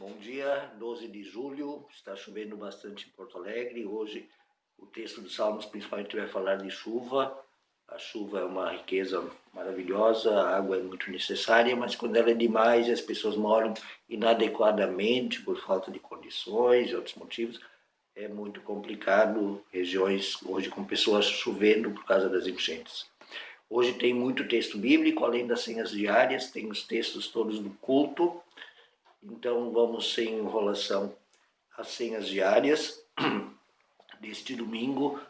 Bom dia, 12 de julho, está chovendo bastante em Porto Alegre. Hoje o texto dos Salmos principalmente vai falar de chuva. A chuva é uma riqueza maravilhosa, a água é muito necessária, mas quando ela é demais e as pessoas moram inadequadamente por falta de condições e outros motivos, é muito complicado. Regiões hoje com pessoas chovendo por causa das enchentes. Hoje tem muito texto bíblico, além das senhas diárias, tem os textos todos do culto. Então vamos sem enrolação às senhas diárias deste domingo,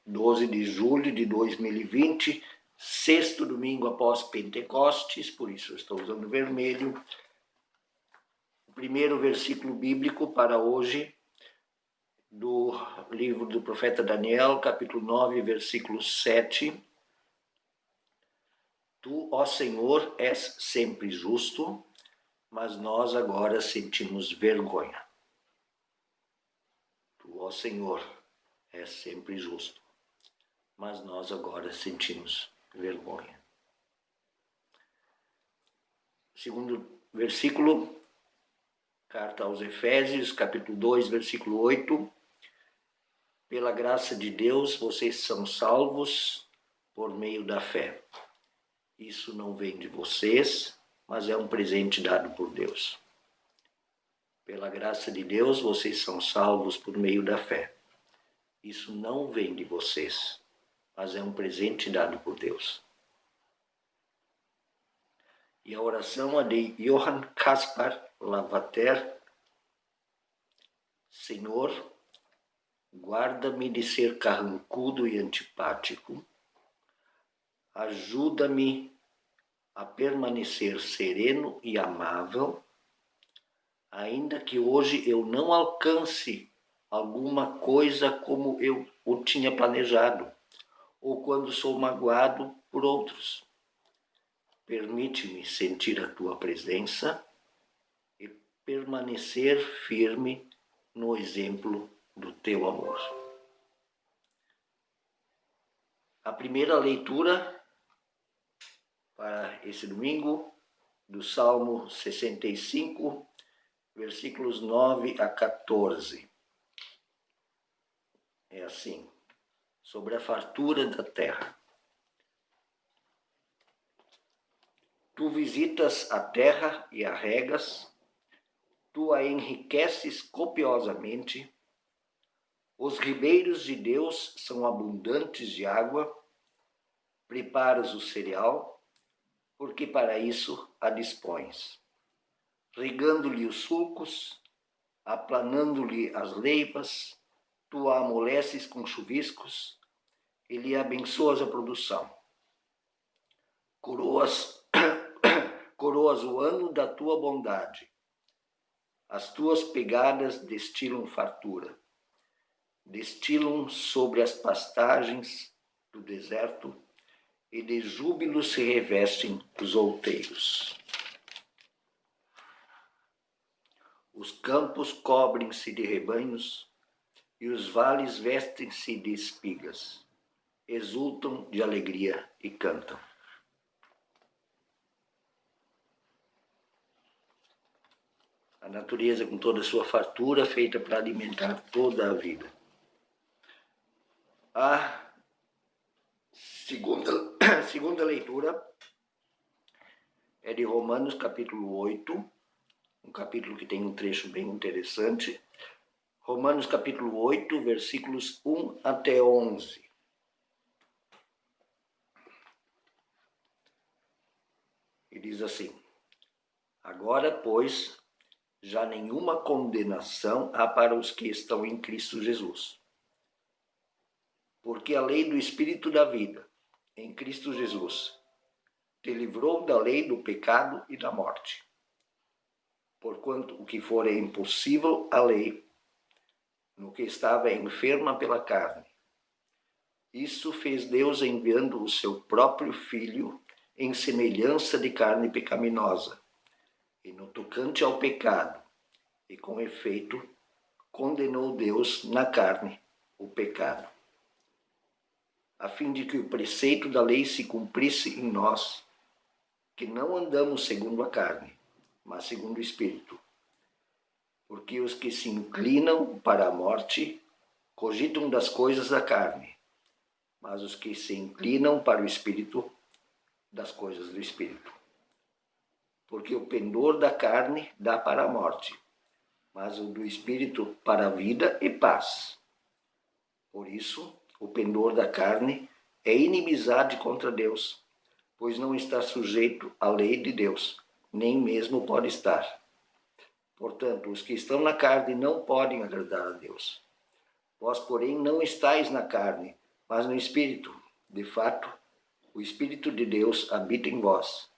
12 de julho de 2020, sexto domingo após Pentecostes, por isso eu estou usando vermelho. O primeiro versículo bíblico para hoje, do livro do profeta Daniel, capítulo 9, versículo 7. Tu, ó Senhor, és sempre justo, mas nós agora sentimos vergonha. Tu, ó Senhor, és sempre justo, mas nós agora sentimos vergonha. Segundo versículo, carta aos Efésios, capítulo 2, versículo 8. Pela graça de Deus, vocês são salvos por meio da fé. Isso não vem de vocês, mas é um presente dado por Deus. Pela graça de Deus, vocês são salvos por meio da fé. Isso não vem de vocês, mas é um presente dado por Deus. E a oração é de Johann Caspar Lavater. Senhor, guarda-me de ser carrancudo e antipático. Ajuda-me a permanecer sereno e amável, ainda que hoje eu não alcance alguma coisa como eu o tinha planejado, ou quando sou magoado por outros. Permite-me sentir a tua presença e permanecer firme no exemplo do teu amor. A primeira leitura para esse domingo, do Salmo 65, versículos 9 a 14. É assim, sobre a fartura da terra. Tu visitas a terra e a regas, tu a enriqueces copiosamente, os ribeiros de Deus são abundantes de água, preparas o cereal, porque para isso a dispões, regando-lhe os sulcos, aplanando-lhe as leivas, tu a amoleces com chuviscos e lhe abençoas a produção. Coroas o ano da tua bondade. As tuas pegadas destilam fartura. Destilam sobre as pastagens do deserto e de júbilo se revestem os outeiros. Os campos cobrem-se de rebanhos e os vales vestem-se de espigas. Exultam de alegria e cantam. A natureza com toda a sua fartura, feita para alimentar toda a vida. A segunda leitura é de Romanos capítulo 8, um capítulo que tem um trecho bem interessante. Romanos capítulo 8, versículos 1 até 11. E diz assim: Agora, pois, já nenhuma condenação há para os que estão em Cristo Jesus. Porque a lei do Espírito da vida, em Cristo Jesus, te livrou da lei do pecado e da morte. Porquanto o que for é impossível à lei, no que estava enferma pela carne, isso fez Deus enviando o seu próprio Filho em semelhança de carne pecaminosa, e no tocante ao pecado, e com efeito, condenou Deus na carne o pecado, a fim de que o preceito da lei se cumprisse em nós, que não andamos segundo a carne, mas segundo o Espírito. porque os que se inclinam para a morte cogitam das coisas da carne, mas os que se inclinam para o Espírito, das coisas do Espírito. Porque o pendor da carne dá para a morte, mas o do Espírito para a vida e paz. Por isso, o pendor da carne é inimizade contra Deus, pois não está sujeito à lei de Deus, nem mesmo pode estar. Portanto, os que estão na carne não podem agradar a Deus. Vós, porém, não estáis na carne, mas no Espírito. De fato, o Espírito de Deus habita em vós.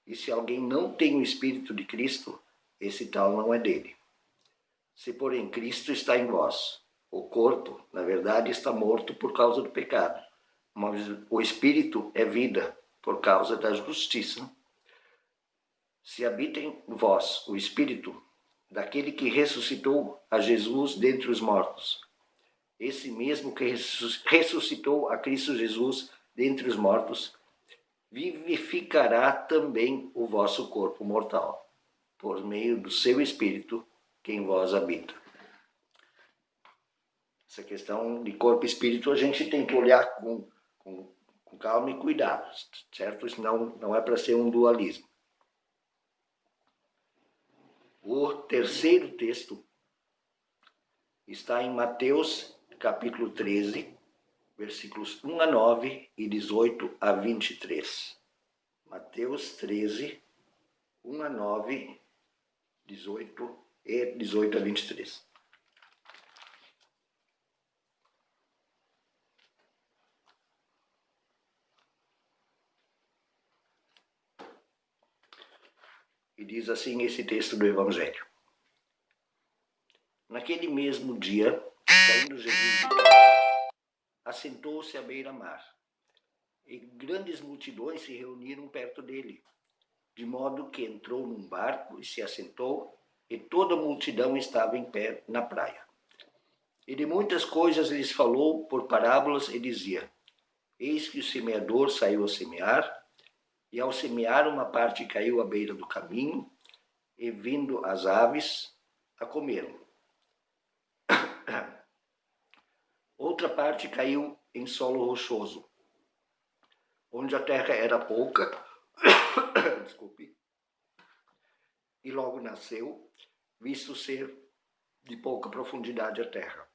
E se alguém não tem o Espírito de Cristo, esse tal não é dele. Se, porém, Cristo está em vós, o corpo, na verdade, está morto por causa do pecado, mas o Espírito é vida por causa da justiça. Se habita em vós o Espírito daquele que ressuscitou a Jesus dentre os mortos, esse mesmo que ressuscitou a Cristo Jesus dentre os mortos, vivificará também o vosso corpo mortal, por meio do seu Espírito que em vós habita. Essa questão de corpo e espírito a gente tem que olhar com calma e cuidado, certo? Senão não é para ser um dualismo. O terceiro texto está em Mateus capítulo 13, versículos 1 a 9 e 18 a 23. Mateus 13, 1 a 9, 18 e 18 a 23. E diz assim esse texto do Evangelho. Naquele mesmo dia, saindo Jesus de casa, assentou-se à beira-mar, e grandes multidões se reuniram perto dele, de modo que entrou num barco e se assentou, e toda a multidão estava em pé na praia. E de muitas coisas lhes falou por parábolas e dizia: Eis que o semeador saiu a semear, e ao semear uma parte caiu à beira do caminho, e vindo as aves, a comeram. Outra parte caiu em solo rochoso, onde a terra era pouca, desculpe, e logo nasceu, visto ser de pouca profundidade a terra.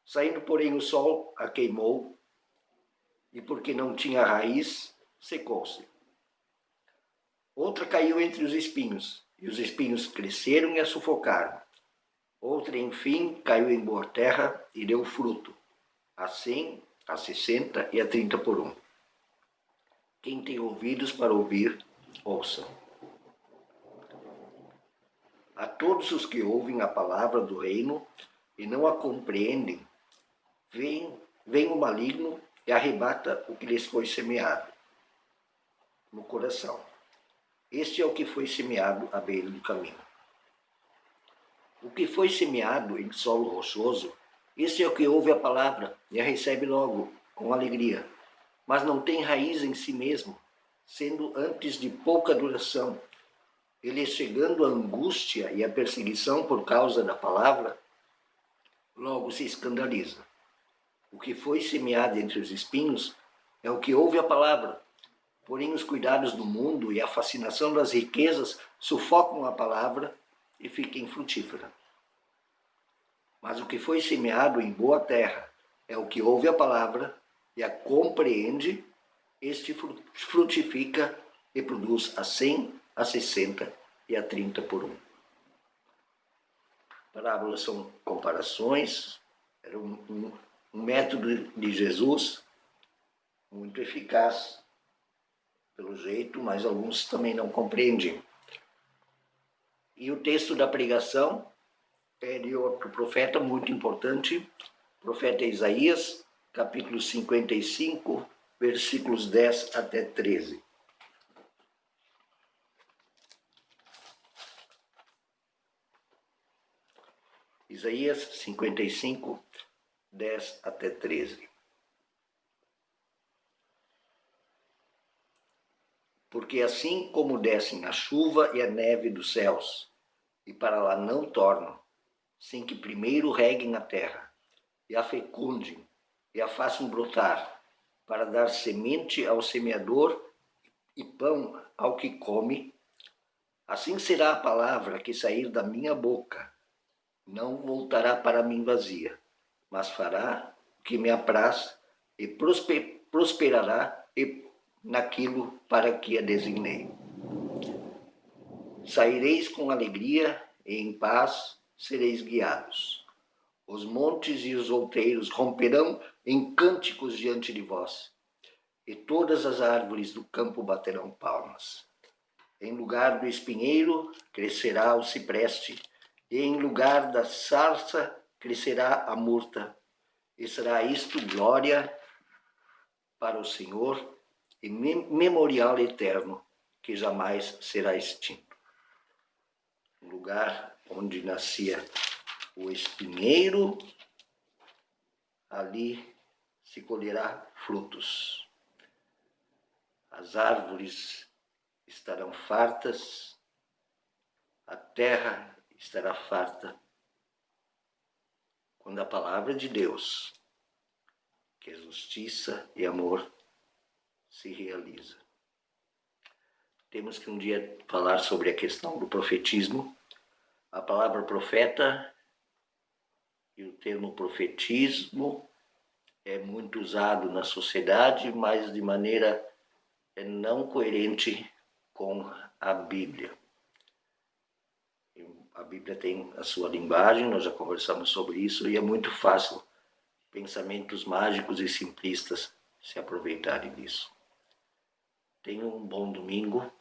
Saindo, porém, o sol a queimou, e porque não tinha raiz, secou-se. Outra caiu entre os espinhos, e os espinhos cresceram e a sufocaram. Outra, enfim, caiu em boa terra e deu fruto, a 100, a 60 e a 30 por um. Quem tem ouvidos para ouvir, ouça. A todos os que ouvem a palavra do reino e não a compreendem, vem o maligno e arrebata o que lhes foi semeado no coração. Este é o que foi semeado à beira do caminho. O que foi semeado em solo rochoso, este é o que ouve a palavra e a recebe logo, com alegria, mas não tem raiz em si mesmo, sendo antes de pouca duração. Ele, chegando a angústia e a perseguição por causa da palavra, logo se escandaliza. O que foi semeado entre os espinhos é o que ouve a palavra, porém os cuidados do mundo e a fascinação das riquezas sufocam a palavra e fica infrutífera. Mas o que foi semeado em boa terra é o que ouve a palavra e a compreende, este frutifica e produz a 100, a 60 e a 30 por um. Parábolas são comparações, era um método de Jesus muito eficaz, pelo jeito, mas alguns também não compreendiam. E o texto da pregação é de outro profeta muito importante, profeta Isaías, capítulo 55, versículos 10 até 13. Isaías 55, 10 até 13. Porque assim como descem a chuva e a neve dos céus, e para lá não tornam, sem que primeiro reguem a terra, e a fecundem, e a façam brotar, para dar semente ao semeador e pão ao que come, assim será a palavra que sair da minha boca. Não voltará para mim vazia, mas fará o que me apraz e prosperará naquilo para que a designei. Saireis com alegria e em paz sereis guiados. Os montes e os outeiros romperão em cânticos diante de vós, e todas as árvores do campo baterão palmas. Em lugar do espinheiro crescerá o cipreste, e em lugar da sarça crescerá a murta. E será isto glória para o Senhor e memorial eterno, que jamais será extinto. O lugar onde nascia o espinheiro, ali se colherá frutos. As árvores estarão fartas, a terra estará farta, quando a palavra de Deus, que é justiça e amor, se realiza. Temos que um dia falar sobre a questão do profetismo. A palavra profeta e o termo profetismo é muito usado na sociedade, mas de maneira não coerente com a Bíblia. A Bíblia tem a sua linguagem, nós já conversamos sobre isso, e é muito fácil pensamentos mágicos e simplistas se aproveitarem disso. Tenham um bom domingo.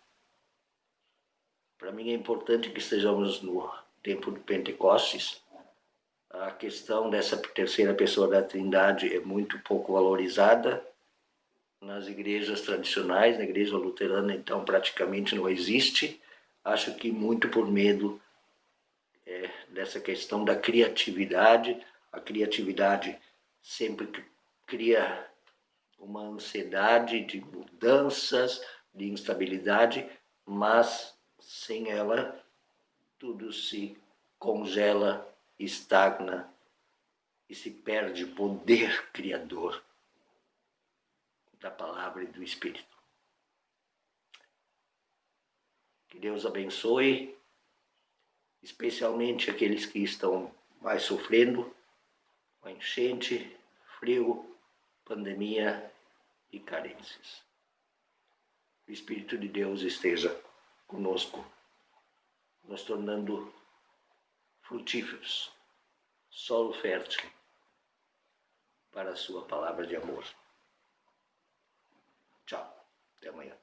Para mim é importante que estejamos no tempo do Pentecostes. A questão dessa terceira pessoa da Trindade é muito pouco valorizada nas igrejas tradicionais. Na igreja luterana, então, praticamente não existe. Acho que muito por medo dessa questão da criatividade. A criatividade sempre cria uma ansiedade de mudanças, de instabilidade, mas sem ela tudo se congela, estagna e se perde o poder criador da palavra e do Espírito. Que Deus abençoe, especialmente aqueles que estão mais sofrendo com enchente, frio, pandemia e carências. O Espírito de Deus esteja conosco, nos tornando frutíferos, solo fértil para a sua palavra de amor. Tchau, até amanhã.